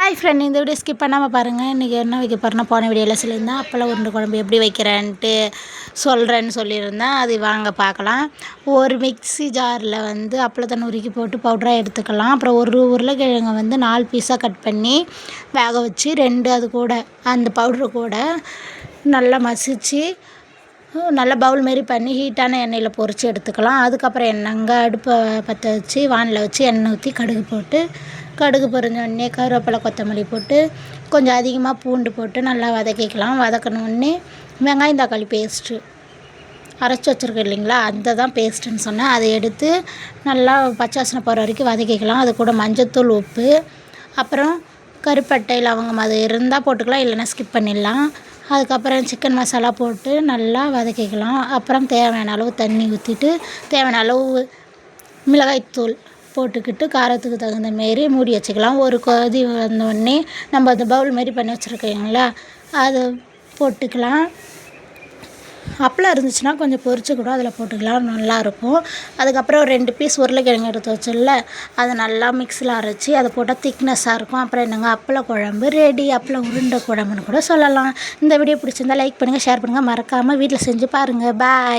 Hi friend, இந்த video skip பண்ணாமல் பாருங்கள். இன்றைக்கி என்ன வைக்க போகிறேன்னா, போன வீடியோவில் சொல்லியிருந்தேன் அப்பளம் உருண்டை குழம்பு எப்படி வைக்கிறேன்ட்டு சொல்கிறேன்னு அது வாங்க பார்க்கலாம். ஒரு மிக்ஸி ஜாரில் அப்பளத்தை நுறுக்கி போட்டு பவுடராக எடுத்துக்கலாம். அப்புறம் ஒரு உருளைக்கிழங்கை 4 பீஸாக கட் பண்ணி வேக வச்சு 2 அது கூட அந்த பவுட்ரு கூட நல்லா மசித்து நல்லா பவுல் மாரி பண்ணி ஹீட்டான எண்ணெயில் பொரித்து எடுத்துக்கலாம். அதுக்கப்புறம் அடுப்பை பற்ற வச்சு வானலில் வச்சு எண்ணெய் ஊற்றி கடுகு பொரிஞ்சோடனே கருவேப்பிலை கொத்தமல்லி போட்டு கொஞ்சம் அதிகமாக பூண்டு போட்டு நல்லா வதக்கிக்கலாம். வதக்கினோடனே வெங்காயம் தக்காளி பேஸ்ட்டு அரைச்சி வச்சுருக்கோம் இல்லைங்களா, அந்த தான் பேஸ்ட்டுன்னு சொன்னேன். அதை எடுத்து நல்லா பச்சை வாசனை போகிற வரைக்கும் வதக்கிக்கலாம். அது கூட மஞ்சத்தூள், உப்பு, அப்புறம் கருப்பட்டை, லவங்கம் அது இருந்தால் போட்டுக்கலாம், இல்லைன்னா ஸ்கிப் பண்ணிடலாம். அதுக்கப்புறம் சிக்கன் மசாலா போட்டு நல்லா வதக்கிக்கலாம். அப்புறம் தேவையான அளவு தண்ணி ஊற்றிட்டு தேவையான அளவு மிளகாய்த்தூள் போட்டுக்கிட்டு காரத்துக்கு தகுந்த மாரி மூடி வச்சுக்கலாம். ஒரு கொதி வந்தோடனே நம்ம அந்த பவுல் மாரி பண்ணி வச்சுருக்கீங்களா, அதை போட்டுக்கலாம். அப்பளம் இருந்துச்சுன்னா கொஞ்சம் பொரிச்சு கூட அதில் போட்டுக்கலாம், நல்லாயிருக்கும். அதுக்கப்புறம் 2 பீஸ் உருளைக்கிழங்கு எடுத்து வச்சோம்ல, அதை நல்லா மிக்ஸியில் அரைச்சி அதை போட்டால் திக்னஸ்ஸாக இருக்கும். அப்புறம் அப்பள குழம்பு ரெடி. அப்பளம் உருண்டை குழம்புன்னு கூட சொல்லலாம். இந்த வீடியோ பிடிச்சிருந்தா லைக் பண்ணுங்கள், ஷேர் பண்ணுங்கள், மறக்காமல் வீட்டில் செஞ்சு பாருங்கள். பாய்.